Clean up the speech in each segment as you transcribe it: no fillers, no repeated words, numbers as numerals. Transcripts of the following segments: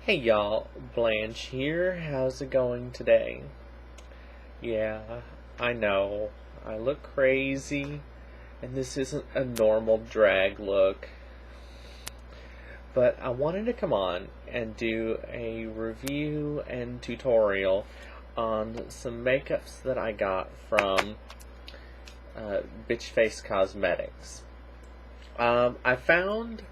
Hey y'all, Blanche here. How's it going today? Yeah, I know. I look crazy, and this isn't a normal drag look. But I wanted to come on and do a review and tutorial on some makeups that I got from Bitch Face Cosmetics. I found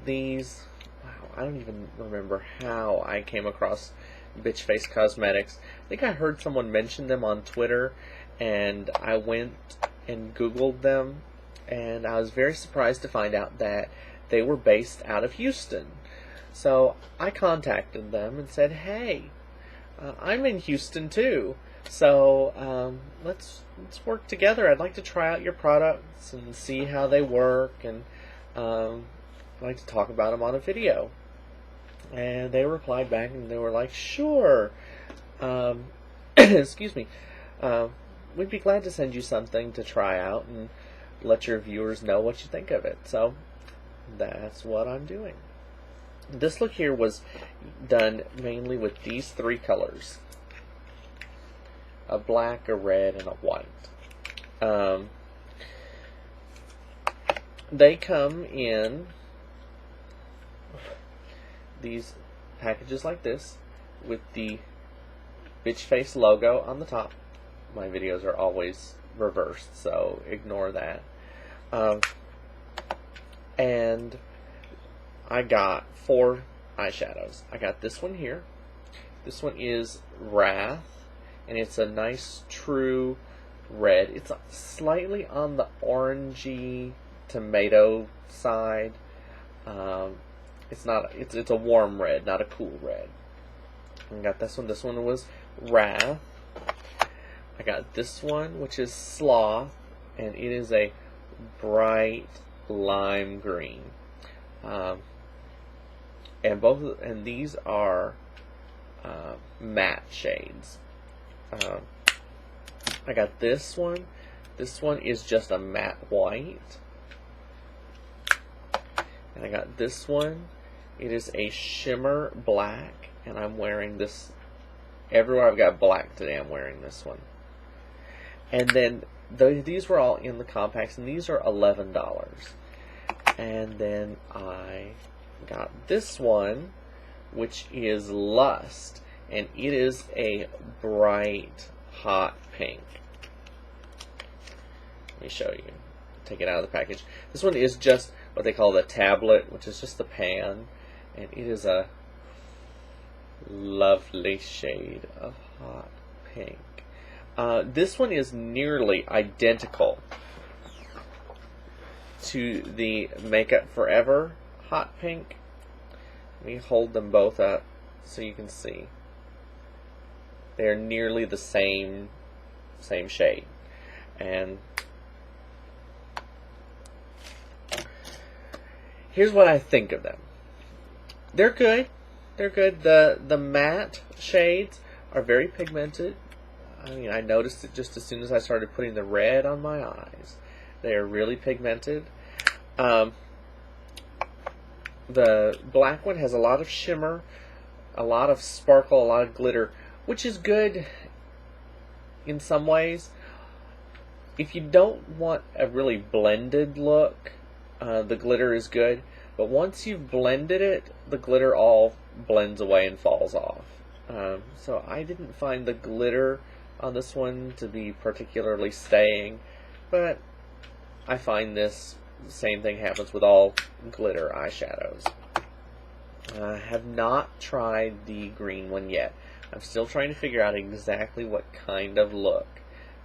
these. Wow, I don't even remember how I came across Bitch Face Cosmetics. I think I heard someone mention them on Twitter, and I went and Googled them, and I was very surprised to find out that they were based out of Houston. So I contacted them and said, "Hey, I'm in Houston too. So let's work together. I'd like to try out your products and see how they work, and I'd like to talk about them on a video." And they replied back and they were like, "Sure, excuse me, we'd be glad to send you something to try out and let your viewers know what you think of it." So that's what I'm doing. This look here was done mainly with these three colors: a black, a red, and a white. They come in these packages like this with the Bitch Face logo on the top. My videos are always reversed, so ignore that. And I got 4 eyeshadows. I got this one here. This one is Wrath, and it's a nice true red. It's slightly on the orangey tomato side. It's a warm red, not a cool red. I got this one. This one was Wrath. I got this one, which is Sloth, and it is a bright lime green. And these are matte shades. I got this one. This one is just a matte white. And I got this one. It is a shimmer black, and I'm wearing this everywhere I've got black today. I'm wearing this one. And then these were all in the compacts, and these are $11. And then I got this one, which is Lust, and it is a bright hot pink. Let me show you. Take it out of the package. This one is just what they call the tablet, which is just the pan, and it is a lovely shade of hot pink. This one is nearly identical to the Makeup Forever hot pink. Let me hold them both up so you can see. They're nearly the same shade. And here's what I think of them. They're good. They're good. The matte shades are very pigmented. I mean, I noticed it just as soon as I started putting the red on my eyes. They are really pigmented. The black one has a lot of shimmer, a lot of sparkle, a lot of glitter, which is good in some ways. If you don't want a really blended look, the glitter is good. But once you've blended it, the glitter all blends away and falls off. So I didn't find the glitter on this one to be particularly staying, but I find this same thing happens with all glitter eyeshadows. I have not tried the green one yet. I'm still trying to figure out exactly what kind of look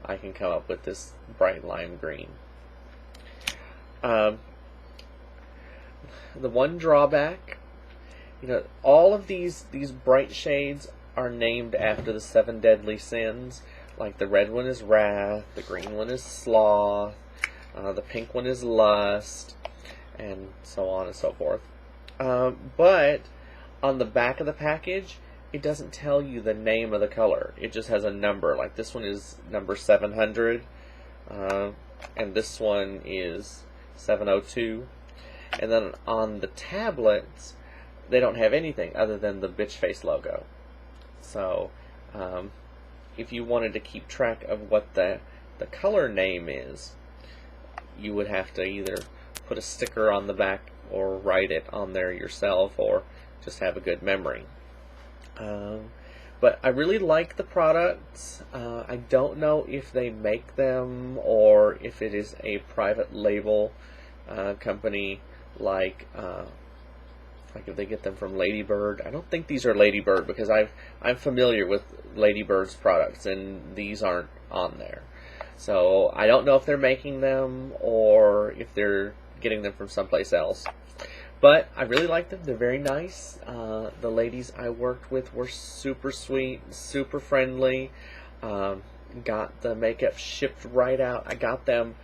I can come up with this bright lime green. The one drawback, all of these bright shades are named after the 7 deadly sins. Like the red one is Wrath, the green one is Sloth, the pink one is Lust, and so on and so forth. But on the back of the package, it doesn't tell you the name of the color. It just has a number. Like this one is number 700, and this one is 702. And then on the tablets, they don't have anything other than the Bitch Face logo. So, if you wanted to keep track of what the color name is, you would have to either put a sticker on the back or write it on there yourself, or just have a good memory. But I really like the products. I don't know if they make them or if it is a private label company, like if they get them from Ladybird. I don't think these are Ladybird, because I'm familiar with Ladybird's products and these aren't on there. So I don't know if they're making them or if they're getting them from someplace else. But I really like them. They're very nice. The ladies I worked with were super sweet, super friendly. Got the makeup shipped right out. I got them,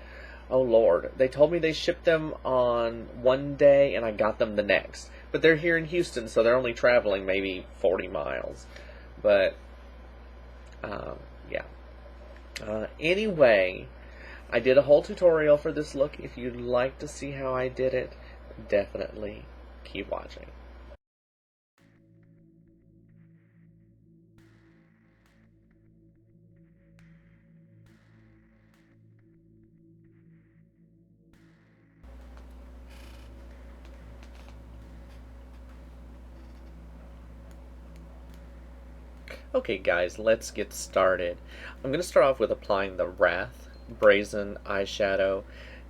oh Lord, they told me they shipped them on one day and I got them the next. But they're here in Houston, so they're only traveling maybe 40 miles. But, yeah. Anyway, I did a whole tutorial for this look. If you'd like to see how I did it, definitely keep watching. Okay guys, let's get started. I'm going to start off with applying the Wrath Brazen eyeshadow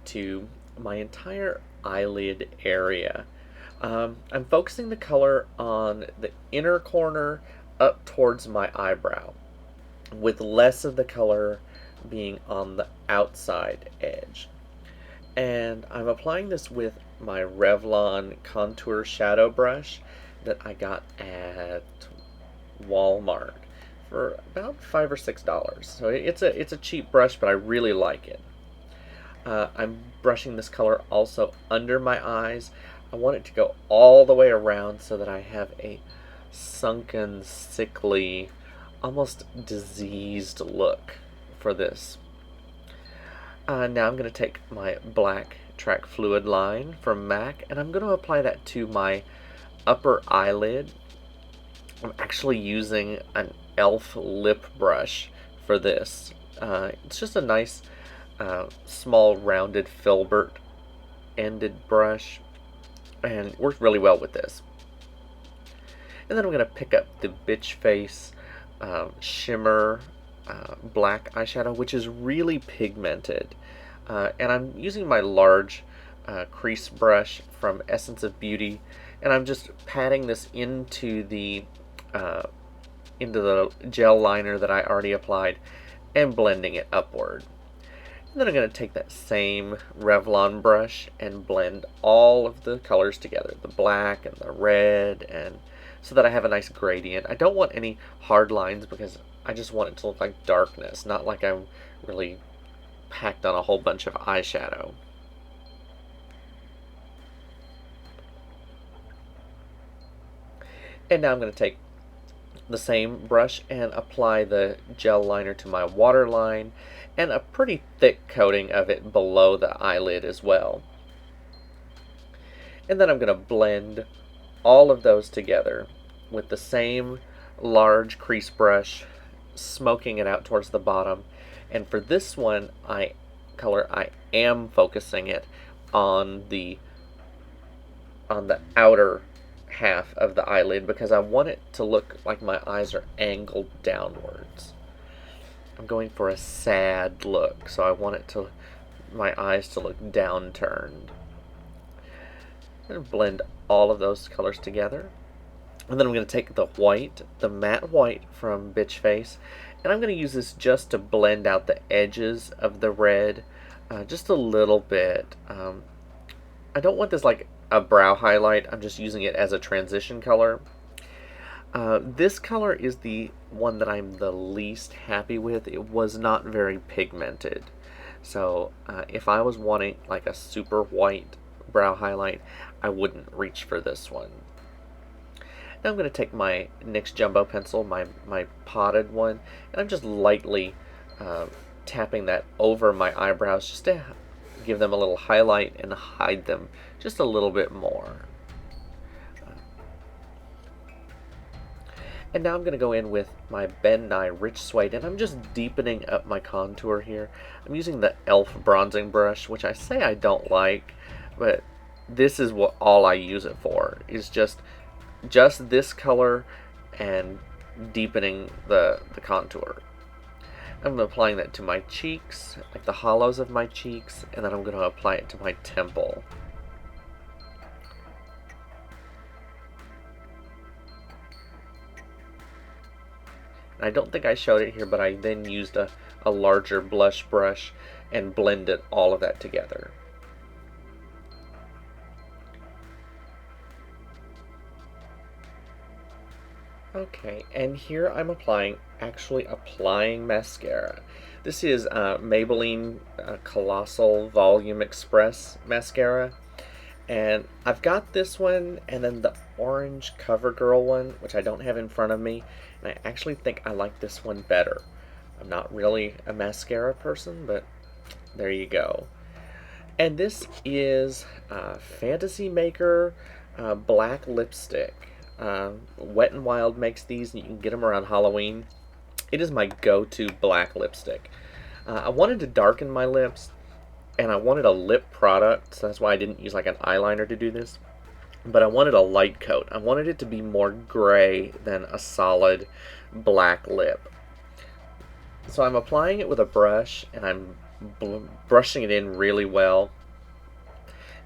to my entire eyelid area. I'm focusing the color on the inner corner up towards my eyebrow, with less of the color being on the outside edge. And I'm applying this with my Revlon contour shadow brush that I got at Walmart for about $5 or $6. So it's a cheap brush, but I really like it. I'm brushing this color also under my eyes. I want it to go all the way around so that I have a sunken, sickly, almost diseased look for this. Now I'm going to take my black track fluid line from MAC and I'm going to apply that to my upper eyelid. I'm actually using an e.l.f. lip brush for this. It's just a nice small rounded filbert ended brush and works really well with this. And then I'm going to pick up the Bitch Face shimmer black eyeshadow, which is really pigmented. And I'm using my large crease brush from Essence of Beauty, and I'm just patting this into the gel liner that I already applied and blending it upward. And then I'm going to take that same Revlon brush and blend all of the colors together, the black and the red, and so that I have a nice gradient. I don't want any hard lines because I just want it to look like darkness, not like I'm really packed on a whole bunch of eyeshadow. And now I'm going to take the same brush and apply the gel liner to my waterline and a pretty thick coating of it below the eyelid as well. And then I'm going to blend all of those together with the same large crease brush, smoking it out towards the bottom. And for this one, I am focusing it on the outer half of the eyelid because I want it to look like my eyes are angled downwards. I'm going for a sad look, so I want my eyes to look downturned. I'm going to blend all of those colors together. And then I'm going to take the white, the matte white from Bitch Face, and I'm going to use this just to blend out the edges of the red, just a little bit. I don't want this like a brow highlight, I'm just using it as a transition color. This color is the one that I'm the least happy with. It was not very pigmented. So if I was wanting like a super white brow highlight, I wouldn't reach for this one. Now I'm going to take my NYX Jumbo pencil, my potted one, and I'm just lightly tapping that over my eyebrows just to give them a little highlight and hide them just a little bit more. And now I'm going to go in with my Ben Nye Rich Suede, and I'm just deepening up my contour here. I'm using the e.l.f. bronzing brush, which I say I don't like, but this is what all I use it for, is just this color and deepening the contour. I'm applying that to my cheeks, like the hollows of my cheeks, and then I'm going to apply it to my temple. I don't think I showed it here, but I then used a larger blush brush and blended all of that together. Okay, and here I'm actually applying mascara. This is Maybelline Colossal Volume Express mascara. And I've got this one and then the orange CoverGirl one, which I don't have in front of me. And I actually think I like this one better. I'm not really a mascara person, but there you go. And this is Fantasy Maker black lipstick. Wet n Wild makes these, and you can get them around Halloween. It is my go-to black lipstick. I wanted to darken my lips, and I wanted a lip product, so that's why I didn't use like an eyeliner to do this. But I wanted a light coat. I wanted it to be more gray than a solid black lip. So I'm applying it with a brush, and I'm brushing it in really well,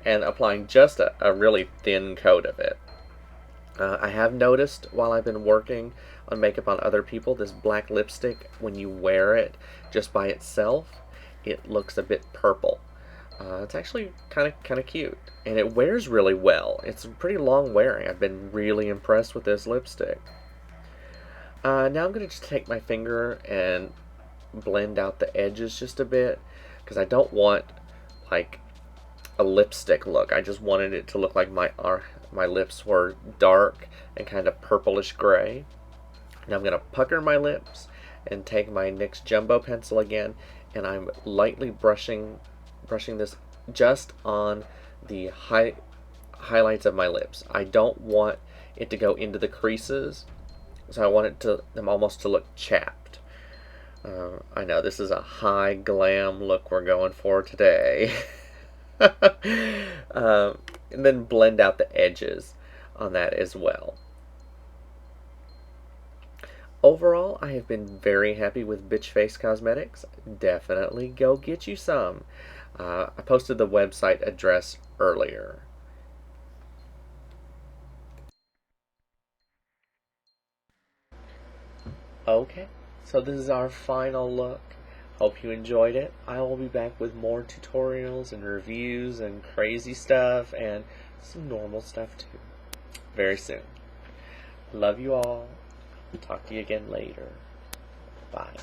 and applying just a really thin coat of it. I have noticed while I've been working on makeup on other people, this black lipstick, when you wear it just by itself, it looks a bit purple. It's actually kind of cute, and it wears really well. It's pretty long wearing. I've been really impressed with this lipstick. Now I'm going to just take my finger and blend out the edges just a bit, because I don't want like a lipstick look. I just wanted it to look like my lips were dark and kind of purplish gray. Now I'm going to pucker my lips and take my NYX Jumbo pencil again, and I'm lightly brushing this just on the highlights of my lips. I don't want it to go into the creases, so I want them almost to look chapped. I know this is a high glam look we're going for today. And then blend out the edges on that as well. Overall, I have been very happy with Bitch Face Cosmetics. Definitely go get you some. I posted the website address earlier. Okay, so this is our final look. Hope you enjoyed it. I will be back with more tutorials and reviews and crazy stuff and some normal stuff too very soon. Love you all. Talk to you again later. Bye.